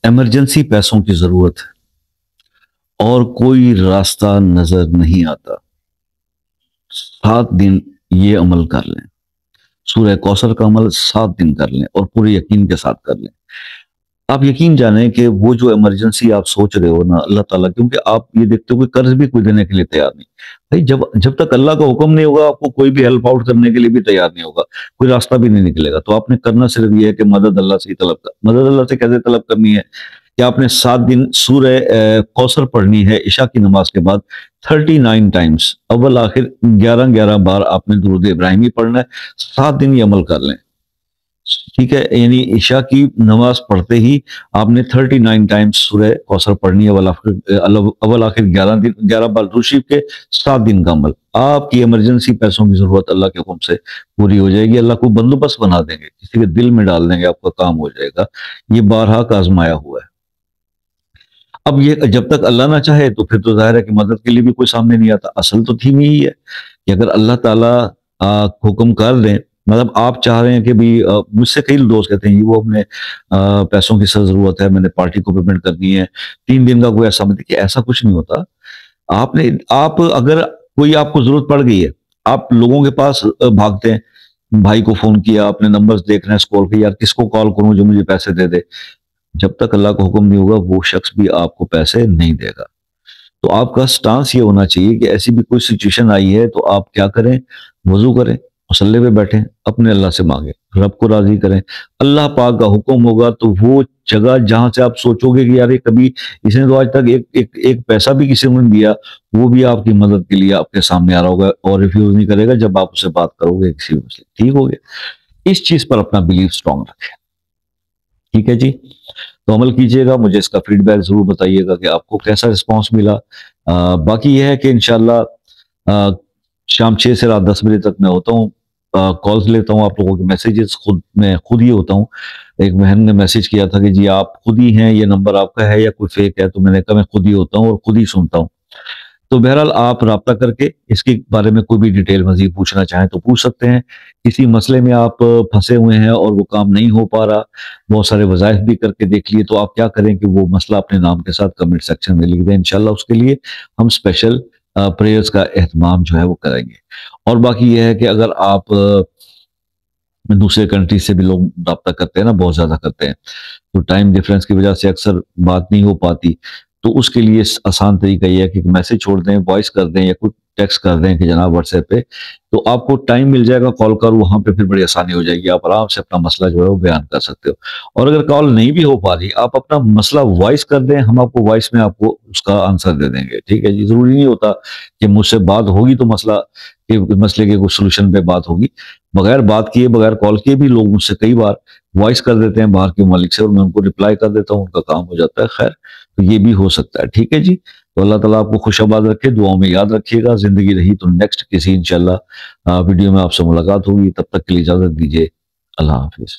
Emergency پیسوں کی ضرورت ہے اور کوئی راستہ نظر نہیں آتا. 7 دن یہ عمل کر لیں. سورہ کوثر کا عمل 7 دن کر لیں اور پورے یقین کے ساتھ کر لیں. آپ یقین جانیں کہ وہ جو ایمرجنسی آپ سوچ رہے ہو نا, اللہ تعالیٰ, کیونکہ آپ یہ دیکھتے ہو کہ قرض بھی کوئی دینے کے لیے تیار نہیں بھائی. جب تک اللہ کا حکم نہیں ہوگا, آپ کو کوئی بھی ہیلپ آؤٹ کرنے کے لیے بھی تیار نہیں ہوگا, کوئی راستہ بھی نہیں نکلے گا. تو آپ نے کرنا صرف یہ ہے کہ مدد اللہ سے ہی طلب کر. مدد اللہ سے کیسے طلب کرنی ہے کہ آپ نے 7 دن سورہ کوثر پڑھنی ہے عشاء کی نماز کے بعد 39 ٹائمز, اول آخر 11 بار آپ نے درود ابراہیمی پڑھنا ہے. 7 دن یہ عمل کر لیں, ٹھیک ہے. یعنی عشاء کی نماز پڑھتے ہی آپ نے 39 ٹائمز سورہ کوثر پڑھنی ہے, اول آخر 11 بار درود شریف کے. 7 دن کا عمل, آپ کی ایمرجنسی پیسوں کی ضرورت اللہ کے حکم سے پوری ہو جائے گی. اللہ کو بندوبست بنا دیں گے, کسی کے دل میں ڈال دیں گے, آپ کا کام ہو جائے گا. یہ بارہا کا آزمایا ہوا ہے. اب یہ جب تک اللہ نہ چاہے تو پھر تو ظاہر ہے کہ مدد کے لیے بھی کوئی سامنے نہیں آتا. اصل تو تھیم یہی ہے کہ اگر اللہ تعالیٰ حکم کر دیں, مطلب آپ چاہ رہے ہیں کہ بھی مجھ سے کئی دوست کہتے ہیں وہ اپنے پیسوں کی سخت ضرورت ہے, میں نے پارٹی کو پیمنٹ کرنی ہے, 3 دن کا کوئی ایسا مت, کہ ایسا کچھ نہیں ہوتا. آپ اگر کوئی آپ کو ضرورت پڑ گئی ہے, آپ لوگوں کے پاس بھاگتے ہیں, بھائی کو فون کیا, اپنے نمبرز دیکھ رہے ہیں اسکرول کے, یار کس کو کال کروں جو مجھے پیسے دے دے. جب تک اللہ کا حکم نہیں ہوگا وہ شخص بھی آپ کو پیسے نہیں دے گا. تو آپ کا سٹانس یہ ہونا چاہیے کہ ایسی بھی کوئی سچویشن آئی ہے تو آپ کیا کریں, وضو کریں, مصلی پہ بیٹھیں, اپنے اللہ سے مانگیں, رب کو راضی کریں. اللہ پاک کا حکم ہوگا تو وہ جگہ جہاں سے آپ سوچو گے کہ یار کبھی اس نے تو آج تک ایک پیسہ بھی کسی نے دیا, وہ بھی آپ کی مدد کے لیے آپ کے سامنے آ رہا ہوگا اور ریفیوز نہیں کرے گا جب آپ اسے بات کرو گے کسی مسئلے. ٹھیک ہو گیا. اس چیز پر اپنا بلیف اسٹرانگ رکھیں. ٹھیک ہے جی, تو عمل کیجئے گا. مجھے اس کا فیڈ بیک ضرور بتائیے گا کہ آپ کو کیسا رسپانس ملا. باقی یہ ہے کہ انشاءاللہ شام 6 سے رات 10 بجے تک میں ہوتا ہوں, کالز لیتا ہوں, آپ لوگوں کے میسیجز میں خود ہی ہوتا ہوں. ایک بہن نے میسیج کیا تھا کہ جی آپ خود ہی ہیں, یہ نمبر آپ کا ہے یا کوئی فیک ہے, تو میں نے کہا میں خود ہی ہوتا ہوں اور خود ہی سنتا ہوں. تو بہرحال آپ رابطہ کر کے اس کے بارے میں کوئی بھی ڈیٹیل مزید پوچھنا چاہیں تو پوچھ سکتے ہیں. کسی مسئلے میں آپ پھنسے ہوئے ہیں اور وہ کام نہیں ہو پا رہا, بہت سارے وظائف بھی کر کے دیکھ لیے, تو آپ کیا کریں کہ وہ مسئلہ اپنے نام کے ساتھ کمنٹ سیکشن میں لکھ دیں. انشاءاللہ اس کے لیے ہم اسپیشل پریئرز کا اہتمام جو ہے وہ کریں گے. اور باقی یہ ہے کہ اگر آپ دوسرے کنٹری سے بھی لوگ رابطہ کرتے ہیں نا, بہت زیادہ کرتے ہیں, تو ٹائم ڈیفرنس کی وجہ سے اکثر بات نہیں ہو پاتی, تو اس کے لیے آسان طریقہ یہ ہے کہ میسج چھوڑ دیں, وائس کر دیں یا کوئی ٹیکسٹ کر دیں کہ جناب واٹس ایپ پہ, تو آپ کو ٹائم مل جائے گا کال کر, وہاں پہ پھر بڑی آسانی ہو جائے گی, آپ آرام سے اپنا مسئلہ جو ہے وہ بیان کر سکتے ہو. اور اگر کال نہیں بھی ہو پا رہی, آپ اپنا مسئلہ وائس کر دیں, ہم آپ کو وائس میں آپ کو اس کا آنسر دے دیں گے. ٹھیک ہے جی, ضروری نہیں ہوتا کہ مجھ سے بات ہوگی تو مسئلے کے کوئی سولوشن پہ بات ہوگی. بغیر بات کیے, بغیر کال کیے بھی لوگ مجھ سے کئی بار وائس کر دیتے ہیں باہر کے ممالک سے, اور میں ان کو رپلائی کر دیتا ہوں, ان کا کام ہو جاتا ہے. خیر, تو یہ بھی ہو سکتا ہے. ٹھیک ہے جی, تو اللہ تعالیٰ آپ کو خوش آباد رکھے, دعاؤں میں یاد رکھیے گا. زندگی رہی تو نیکسٹ کسی انشاءاللہ ویڈیو میں آپ سے ملاقات ہوگی. تب تک کے لیے اجازت دیجیے. اللہ حافظ.